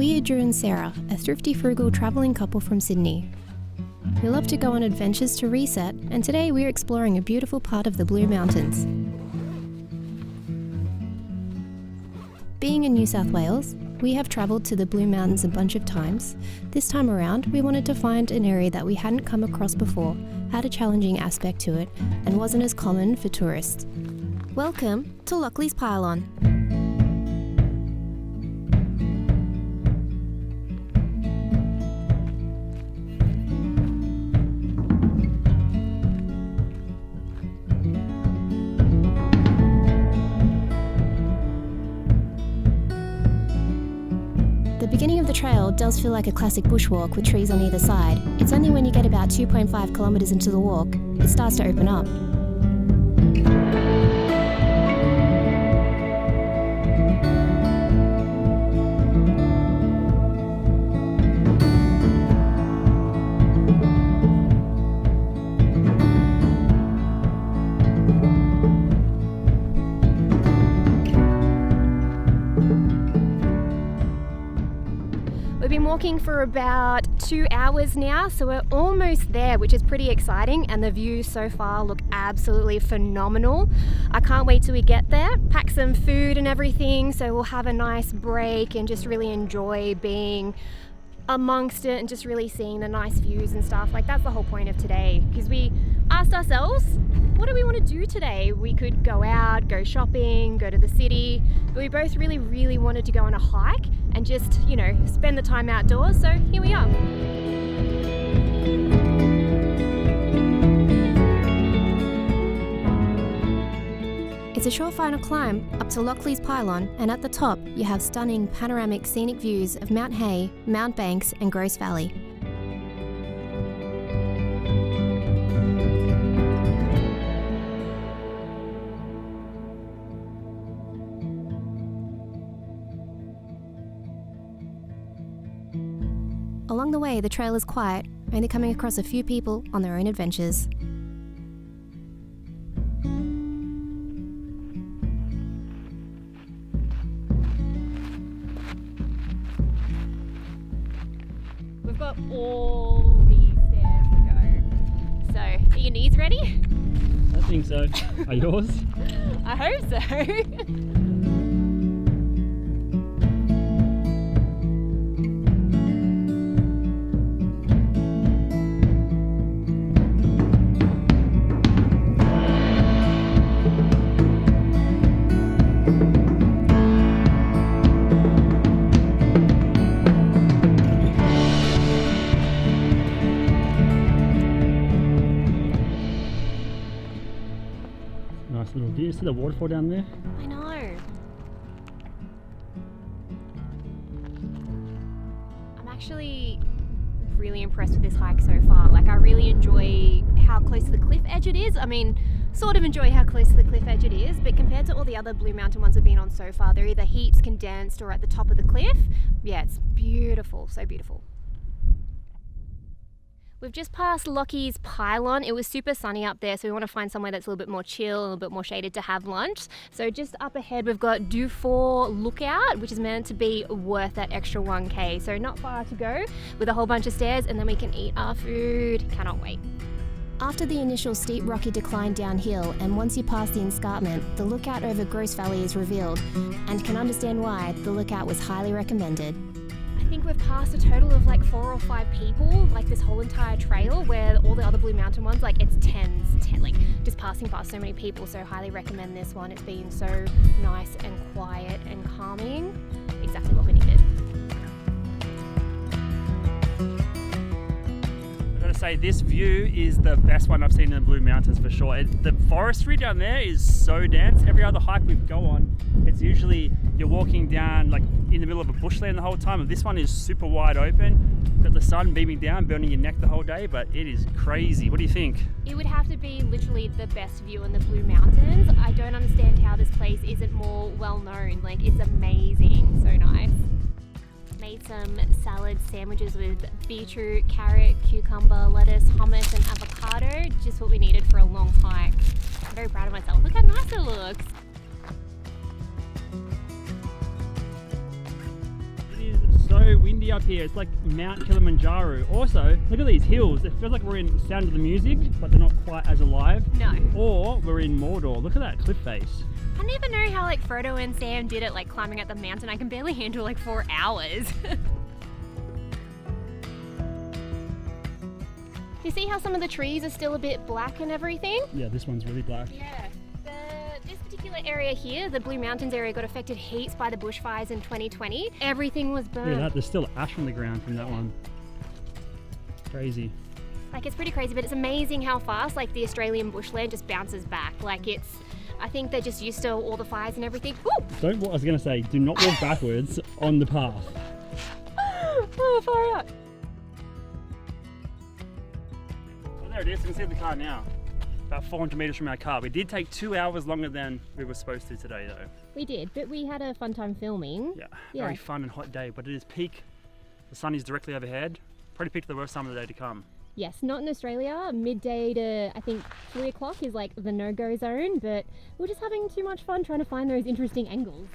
We are Drew and Sarah, a thrifty, frugal travelling couple from Sydney. We love to go on adventures to reset, and today we're exploring a beautiful part of the Blue Mountains. Being in New South Wales, we have travelled to the Blue Mountains a bunch of times. This time around, we wanted to find an area that we hadn't come across before, had a challenging aspect to it, and wasn't as common for tourists. Welcome to Lockley's Pylon. The beginning of the trail does feel like a classic bushwalk with trees on either side. It's only when you get about 2.5 kilometres into the walk, it starts to open up. We've been walking for about 2 hours now, so we're almost there, which is pretty exciting, and the views so far look absolutely phenomenal. I can't wait till we get there, pack some food and everything, so we'll have a nice break and just really enjoy being amongst it and just really seeing the nice views and stuff. Like, that's the whole point of today, because we asked ourselves, what do we want to do today? We could go out, go shopping, go to the city, but we both really wanted to go on a hike and just, you know, spend the time outdoors, so here we are. It's a short final climb up to Lockley's Pylon, and at the top you have stunning panoramic scenic views of Mount Hay, Mount Banks and Grose Valley. Along the way, the trail is quiet, only coming across a few people on their own adventures. We've got all these stairs to go. So, are your knees ready? I think so. Are yours? I hope so. Nice little view. See the waterfall down there? I know. I'm actually really impressed with this hike so far. Like, I really enjoy how close to the cliff edge it is. I mean, sort of enjoy how close to the cliff edge it is, but compared to all the other Blue Mountain ones we've been on so far, they're either heaps condensed or at the top of the cliff. Yeah, it's beautiful, so beautiful. We've just passed Lockley's Pylon. It was super sunny up there, so we want to find somewhere that's a little bit more chill, a little bit more shaded to have lunch. So just up ahead, we've got Dufour Lookout, which is meant to be worth that extra 1K. So not far to go with a whole bunch of stairs, and then we can eat our food. Cannot wait. After the initial steep rocky decline downhill, and once you pass the escarpment, the lookout over Grose Valley is revealed, and can understand why the lookout was highly recommended. I think we've passed a total of like 4 or 5 people, like this whole entire trail, where all the other Blue Mountain ones, like it's 10, like just passing past so many people, so highly recommend this one. It's been so nice and quiet and calming, exactly what we needed. Say this view is the best one I've seen in the Blue Mountains for sure. The forestry down there is so dense. Every other hike we go on, it's usually you're walking down like in the middle of a bushland the whole time, and this one is super wide open. Got the sun beaming down, burning your neck the whole day, but it is crazy. What do you think? It would have to be literally the best view in the Blue Mountains. I don't understand how this place isn't more well known. Like, it's amazing, so nice. Made some salad sandwiches with beetroot, carrot, cucumber, lettuce, hummus and avocado. Just what we needed for a long hike. I'm very proud of myself. Look how nice it looks. It is so windy up here. It's like Mount Kilimanjaro. Also, look at these hills. It feels like we're in Sound of the Music, but they're not quite as alive. No. Or we're in Mordor. Look at that cliff face. I don't even know how like Frodo and Sam did it, like climbing up the mountain. I can barely handle like 4 hours. You see how some of the trees are still a bit black and everything? Yeah, this one's really black. Yeah. This particular area here, the Blue Mountains area, got affected heaps by the bushfires in 2020. Everything was burned. Yeah, there's still ash on the ground from that one. Crazy. Like, it's pretty crazy, but it's amazing how fast like the Australian bushland just bounces back. Like, I think they're just used to all the fires and everything. Woo! I was gonna say, do not walk backwards on the path. Oh, far out. Oh, there it is. You can see the car now. About 400 meters from our car. We did take 2 hours longer than we were supposed to today, though. We did, but we had a fun time filming. Yeah, very fun and hot day, but it is peak. The sun is directly overhead. Probably picked the worst time of the day to come. Yes, not in Australia. Midday to, I think, 3 o'clock is like the no-go zone, but we're just having too much fun trying to find those interesting angles.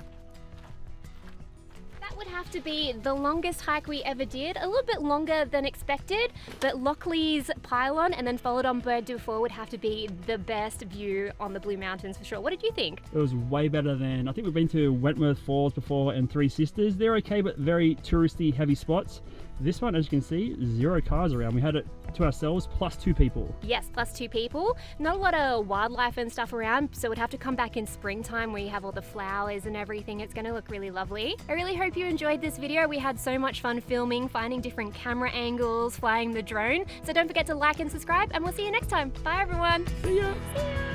That would have to be the longest hike we ever did, a little bit longer than expected, but Lockley's pylon and then followed on Bird du Four would have to be the best view on the Blue Mountains for sure. What did you think? It was way better than, I think we've been to Wentworth Falls before and Three Sisters. They're okay, but very touristy heavy spots. This one, as you can see, 0 cars around. We had it to ourselves plus 2 people. Yes, plus 2 people. Not a lot of wildlife and stuff around, so we'd have to come back in springtime where you have all the flowers and everything. It's going to look really lovely. I really hope you enjoyed this video. We had so much fun filming, finding different camera angles, flying the drone. So don't forget to like and subscribe, and we'll see you next time. Bye everyone. See ya. See ya.